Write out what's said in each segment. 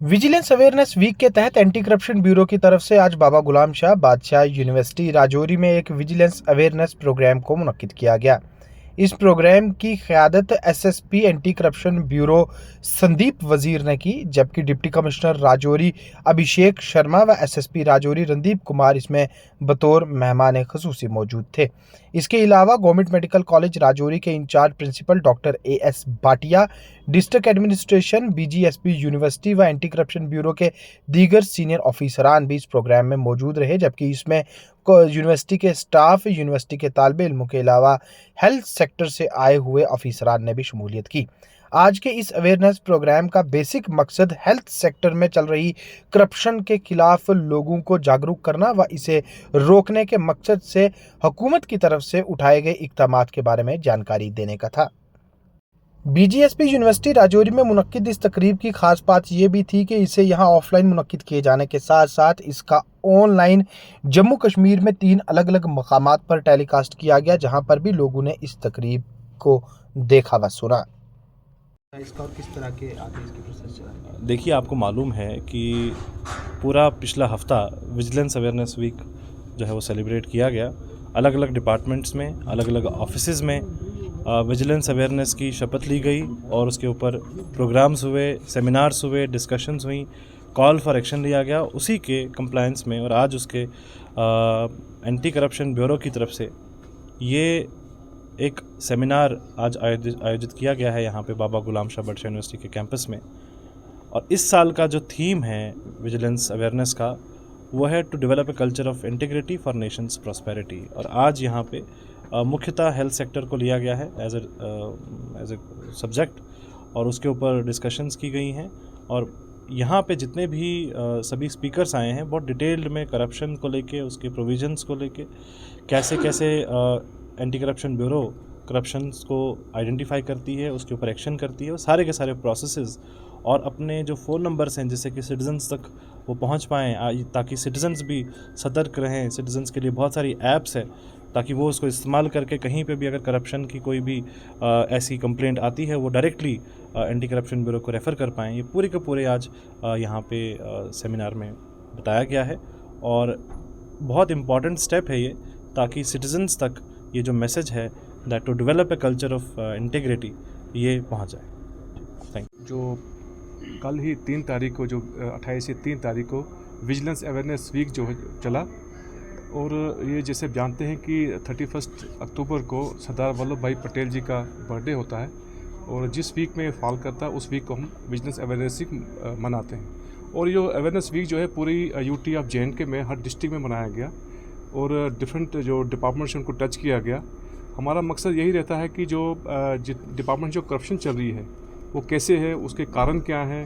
Vigilance awareness week के तहत anti corruption bureau की तरफ से आज बाबा गुलाम शाह बादशाह यूनिवर्सिटी राजौरी में एक विजिलेंस अवेयरनेस प्रोग्राम को मुनक्किद किया गया। इस प्रोग्राम की क़यादत SSP anti corruption bureau Sandeep Wazir ने की, जबकि डिप्टी कमिश्नर राजौरी अभिषेक शर्मा व एसएसपी राजौरी रणदीप कुमार इसमें बतौर मेहमान ख़ुसूसी मौजूद थे। इसके अलावा गवर्नमेंट मेडिकल कॉलेज राजौरी के incharge principal doctor AS Bhatia, district administration, BGSP university व एंटी करप्शन ब्यूरो के दीगर सीनियर ऑफिसरान भी इस प्रोग्राम में मौजूद रहे, जबकि इसमें यूनिवर्सिटी के स्टाफ, यूनिवर्सिटी के तालिबे इल्मों के अलावा हेल्थ सेक्टर से आए हुए ऑफिसरान ने भी शमूलियत की। आज के इस अवेयरनेस प्रोग्राम का बेसिक मकसद हेल्थ सेक्टर में चल रही करप्शन के खिलाफ लोगों को जागरूक करना व इसे रोकने के मकसद से हुकूमत की तरफ से उठाए गए इक़दामात के बारे में जानकारी देने का था। बीजीएसपी यूनिवर्सिटी राजौरी में मुनक्किद इस तकरीब की खास बात यह भी थी कि इसे यहाँ ऑफलाइन मुनक्किद किए जाने के साथ साथ इसका ऑनलाइन जम्मू कश्मीर में 3 अलग अलग मकामात पर टेलीकास्ट किया गया, जहाँ पर भी लोगों ने इस तकरीब को देखा व सुना। इसका और किस तरह के आगे इसकी प्रोसेस चला? देखिए, आपको मालूम है कि पूरा पिछला हफ्ता विजिलेंस अवेयरनेस वीक जो है वो सेलिब्रेट किया गया। अलग अलग डिपार्टमेंट्स में, अलग अलग ऑफिसेज़ में विजिलेंस अवेयरनेस की शपथ ली गई और उसके ऊपर प्रोग्राम्स हुए, सेमिनार्स हुए, डिस्कशंस हुई, कॉल फॉर एक्शन लिया गया। उसी के कंप्लायंस में और आज उसके एंटी करप्शन ब्यूरो की तरफ से ये एक सेमिनार आज आयोजित किया गया है यहाँ पे बाबा गुलाम शाह बादशाह यूनिवर्सिटी के कैंपस में। और इस साल का जो थीम है विजिलेंस अवेयरनेस का वो है to develop a culture of integrity for nations prosperity. और आज यहाँ पे मुख्यतः हेल्थ सेक्टर को लिया गया है एज ए सब्जेक्ट और उसके ऊपर डिस्कशंस की गई हैं। और यहाँ पे जितने भी सभी स्पीकर्स आए हैं बहुत डिटेल्ड में करप्शन को लेके, उसके प्रोविजंस को लेके, कैसे कैसे एंटी करप्शन ब्यूरो करप्शंस को आइडेंटिफाई करती है, उसके ऊपर एक्शन करती है, वो सारे के सारे प्रोसेसेस और अपने जो फ़ोन नंबर्स हैं जिससे कि सिटीजन्स तक वो पहुंच पाएँ, ताकि सिटीजन्स भी सतर्क रहें। सिटीजन्स के लिए बहुत सारी ऐप्स है ताकि वो उसको इस्तेमाल करके कहीं पे भी अगर करप्शन की कोई भी ऐसी कंप्लेंट आती है वो डायरेक्टली एंटी करप्शन ब्यूरो को रेफ़र कर पाएँ। ये पूरे के पूरे आज यहाँ पे सेमिनार में बताया गया है और बहुत इम्पॉर्टेंट स्टेप है ये, ताकि सिटीजन्स तक ये जो मैसेज है that to develop a culture of integrity ये पहुँच जाए। Thank you. जो कल ही 3 तारीख को, जो 28 से 3 तारीख को विजिलेंस अवेयरनेस वीक जो है चला, और ये जैसे जानते हैं कि 31 अक्टूबर को सरदार वल्लभ भाई पटेल जी का बर्थडे होता है और जिस वीक में फॉल करता है उस वीक को हम विजिलेंस अवेयरनेस वीक मनाते हैं। और ये अवेयरनेस वीक जो है पूरी यूटी ऑफ JNK में हर डिस्ट्रिक्ट में मनाया गया और डिफरेंट जो डिपार्टमेंट्स उनको टच किया गया। हमारा मकसद यही रहता है कि जो डिपार्टमेंट जो करप्शन चल रही है वो कैसे है, उसके कारण क्या हैं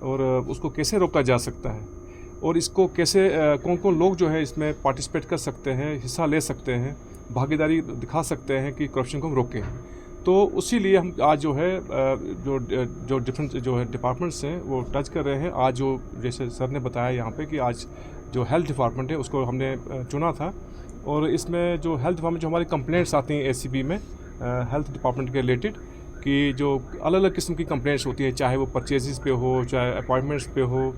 और उसको कैसे रोका जा सकता है और इसको कैसे कौन कौन लोग जो है इसमें पार्टिसिपेट कर सकते हैं, हिस्सा ले सकते हैं, भागीदारी दिखा सकते हैं कि करप्शन को हम रोकें। तो उसी लिए हम आज जो है जो डिफरेंट जो है डिपार्टमेंट्स हैं वो टच कर रहे हैं। आज जो जैसे सर ने बताया यहाँ पे कि आज जो हेल्थ डिपार्टमेंट है उसको हमने चुना था और इसमें जो हेल्थ डिपार्टमेंट जो हमारी कंप्लेंट्स आती हैं ACB में हेल्थ डिपार्टमेंट के रिलेटेड, कि जो अलग अलग किस्म की कंप्लेंट्स होती हैं, चाहे वो परचेजेस पे हो, चाहे अपॉइंटमेंट्स पे हो,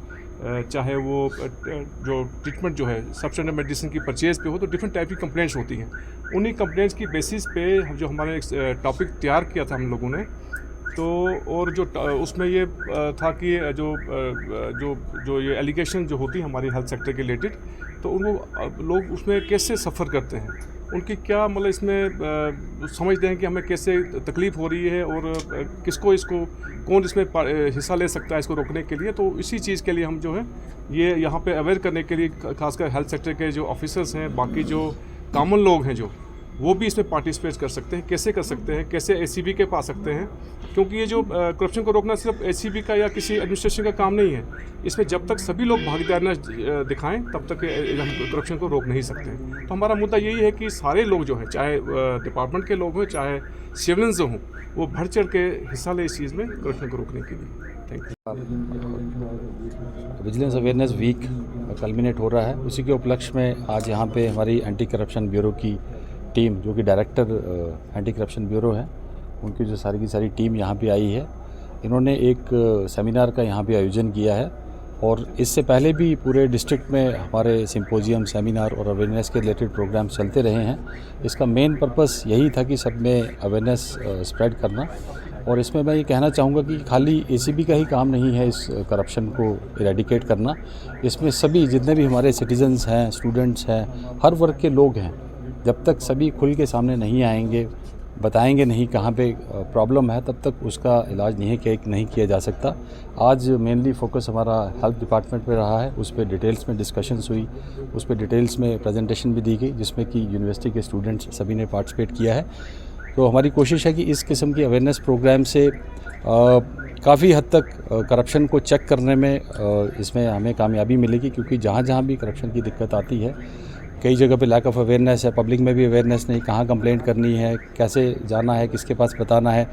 चाहे वो जो ट्रीटमेंट जो है सब्सटेंस मेडिसिन की परचेज पे हो, तो डिफरेंट टाइप की कंप्लेंट्स होती हैं। उन्हीं कंप्लेंट्स की बेसिस पे जो हमारे टॉपिक तैयार किया था हम लोगों ने, तो और जो उसमें ये था कि जो ये एलिगेशन जो होती है हमारी हेल्थ सेक्टर के रिलेटेड, तो उनको लोग उसमें कैसे सफ़र करते हैं, उनकी क्या मतलब इसमें समझते हैं कि हमें कैसे तकलीफ़ हो रही है और किसको इसको कौन इसमें हिस्सा ले सकता है इसको रोकने के लिए। तो इसी चीज़ के लिए हम जो है ये यहाँ पे अवेयर करने के लिए खासकर हेल्थ सेक्टर के जो ऑफिसर्स हैं, बाकी जो कॉमन लोग हैं जो वो भी इसमें पार्टिसिपेट कर सकते हैं, कैसे कर सकते हैं, कैसे ACB के पा सकते हैं, क्योंकि ये जो करप्शन को रोकना सिर्फ ACB का या किसी एडमिनिस्ट्रेशन का काम नहीं है। इसमें जब तक सभी लोग भागीदारी न दिखाएं तब तक हम करप्शन को रोक नहीं सकते। तो हमारा मुद्दा यही है कि सारे लोग जो है, चाहे डिपार्टमेंट के लोग हों, चाहे सिविलियंस हों, वो बढ़ चढ़ के हिस्सा लें इस चीज़ में करप्शन को रोकने के लिए। Thank you. Vigilance awareness week culminate हो रहा है, उसी के उपलक्ष्य में आज यहाँ पे हमारी एंटी करप्शन ब्यूरो की टीम, जो कि डायरेक्टर एंटी करप्शन ब्यूरो है, उनकी जो सारी की सारी टीम यहाँ पे आई है। इन्होंने एक सेमिनार का यहाँ पे आयोजन किया है और इससे पहले भी पूरे डिस्ट्रिक्ट में हमारे सिंपोजियम, सेमिनार और अवेयरनेस के रिलेटेड प्रोग्राम चलते रहे हैं। इसका मेन पर्पस यही था कि सब में अवेयरनेस स्प्रेड करना। और इसमें मैं ये कहना चाहूँगा कि खाली एसीबी का ही काम नहीं है इस करप्शन को इरेडिकेट करना। इसमें सभी जितने भी हमारे सिटीजन्स हैं, स्टूडेंट्स हैं, हर वर्ग के लोग हैं, जब तक सभी खुल के सामने नहीं आएंगे, बताएंगे नहीं कहाँ पे प्रॉब्लम है, तब तक उसका इलाज नहीं किया जा सकता। आज मेनली फोकस हमारा हेल्थ डिपार्टमेंट पे रहा है, उस पर डिटेल्स में डिस्कशंस हुई, उस पर डिटेल्स में प्रेजेंटेशन भी दी गई, जिसमें कि यूनिवर्सिटी के स्टूडेंट्स सभी ने पार्टिसिपेट किया है। तो हमारी कोशिश है कि इस किस्म की अवेयरनेस प्रोग्राम से काफ़ी हद तक करप्शन को चेक करने में इसमें हमें कामयाबी मिलेगी, क्योंकि जहाँ जहाँ भी करप्शन की दिक्कत आती है, कई जगह पे लैक ऑफ अवेयरनेस है, पब्लिक में भी अवेयरनेस नहीं, कहाँ कंप्लेंट करनी है, कैसे जाना है, किसके पास बताना है,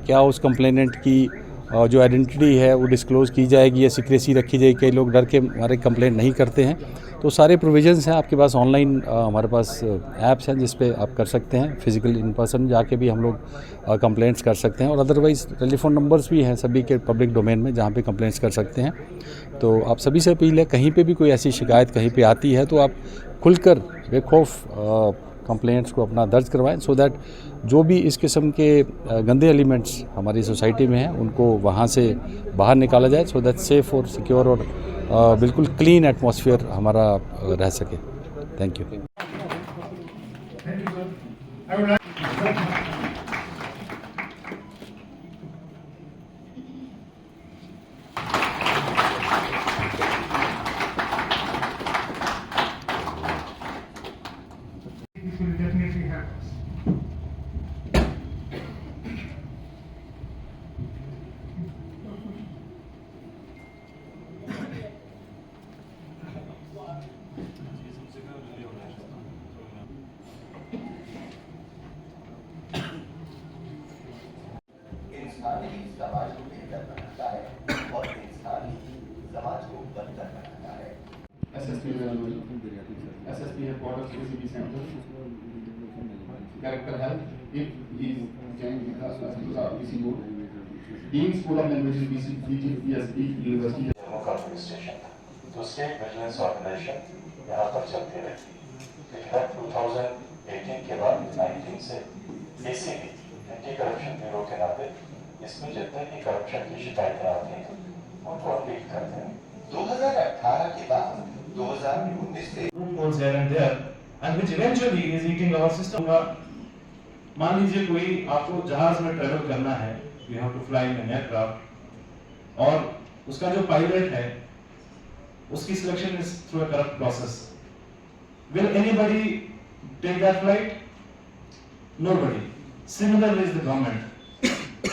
क्या उस कंप्लेनेंट की जो आइडेंटिटी है वो डिस्क्लोज़ की जाएगी या सीक्रेसी रखी जाएगी। कई लोग डर के हमारे कंप्लेंट नहीं करते हैं। तो सारे प्रोविजंस हैं आपके पास। ऑनलाइन हमारे पास ऐप्स हैं जिस पे आप कर सकते हैं, फिजिकल इन पर्सन जाके भी हम लोग कंप्लेंट्स कर सकते हैं, और अदरवाइज़ टेलीफोन नंबर्स भी हैं सभी के पब्लिक डोमेन में जहाँ पे कंप्लेंट्स कर सकते हैं। तो आप सभी से अपील है, कहीं पे भी कोई ऐसी शिकायत कहीं पे आती है तो आप खुलकर बेखौफ कंप्लेंट्स को अपना दर्ज करवाएं, सो दैट जो भी इस किस्म के गंदे एलिमेंट्स हमारी सोसाइटी में हैं उनको वहाँ से बाहर निकाला जाए, सो दैट सेफ़ और सिक्योर और बिल्कुल क्लीन एटमॉस्फेयर हमारा रह सके। Thank you. इंसान ही समाज को बेहतर बनाता है और इंसान ही समाज को बदतर बनाता है। SSP headquarters ACB center. Character health if he is joined with us to the BC board. Dean School of Languages BSB University. Jammu का पुलिस स्टेशन तो स्टेट विजिलेंस ऑर्गेनाइजेशन यहाँ पर चलती रही, लेकिन 2018 के बाद 19 से ACB एंटी करप्शन ब्यूरो के नाते इसमें जितने भी करप्शन की शिकायतें आती हैं उनको अपील करते हैं। 2018 के बाद 2019 से loopholes here and there, and which eventually is eating our system. मान लीजिए कोई आपको जहाज में ट्रेवल करना है, you have to fly in an aircraft, और उसका जो पायलट है उसकी selection is through a corrupt process. Will anybody take that flight? Nobody. Similarly is the government.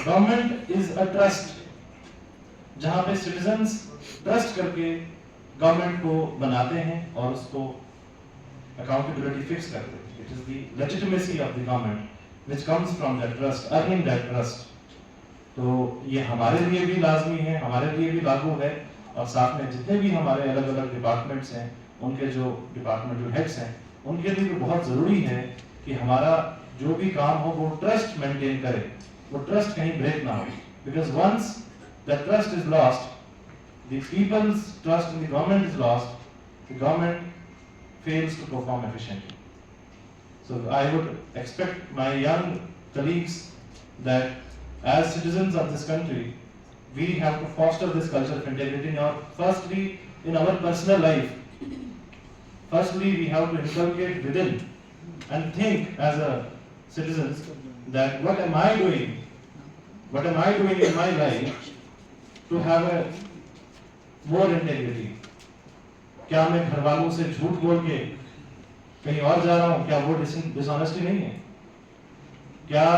Government is a trust, जहाँ पे citizens trust करके गवर्नमेंट को बनाते हैं और उसको अकाउंटेबिलिटी फिक्स करते हैं। It is the legitimacy of the government which comes from that trust, earning that trust. तो ये हमारे लिए भी लाजमी है, हमारे लिए भी लागू है, और साथ में जितने भी हमारे अलग अलग डिपार्टमेंट्स हैं, उनके जो डिपार्टमेंटल हेड्स हैं, उनके लिए भी बहुत ज़रूरी है कि हमारा जो भी काम हो वो ट्रस्ट मेंटेन करे, वो ट्रस्ट कहीं ब्रेक ना हो, because once the trust is lost, the people's trust in the government is lost, the government fails to perform efficiently. So I would expect my young colleagues that as citizens of this country, we have to foster this culture of integrity firstly in our personal life. Firstly, we have to inculcate within and think as a citizens that what am I doing in my life to have a more integrity. क्या मैं घर वालों से झूठ बोल के कहीं और जा रहा हूं, क्या वो डिसऑनेस्टी नहीं है? क्या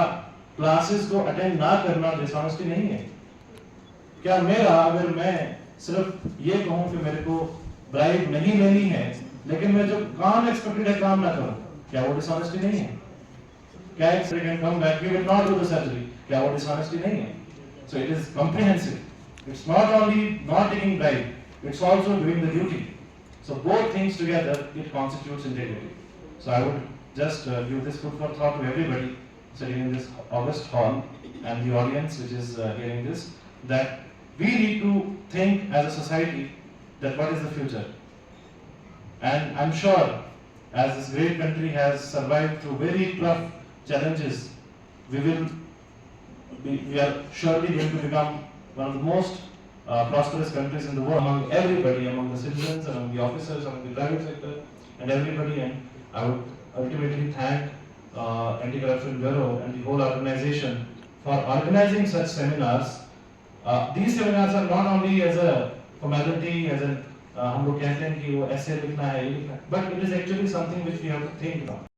क्लासेस को अटेंड ना करना डिसऑनेस्टी नहीं है? क्या मेरा अगर मैं सिर्फ ये कहूं कि मेरे को ब्राइब नहीं लेनी है, लेकिन मैं जो काम एक्सपेक्टेड है काम ना करूं, क्या वो डिसऑनेस्टी नहीं है? क्या एक second come back we will not do the surgery, क्या वो डिसऑनेस्टी नहीं है? So it is comprehensive. It's not only not taking bribe, it's also doing the duty. So both things together, it constitutes integrity. So I would just give this food for thought to everybody sitting in this august hall and the audience which is hearing this, that we need to think as a society that what is the future. And I'm sure, as this great country has survived through very tough challenges, we are surely going to become one of the most prosperous countries in the world, among everybody, among the citizens, among the officers, among the private sector, and everybody. And I would ultimately thank Anti-Corruption Bureau and the whole organization for organizing such seminars. These seminars are not only as a formality, as a हम लोग कहते हैं कि वो ऐसे लिखना है, ये लिखना है, but it is actually something which we have to think about.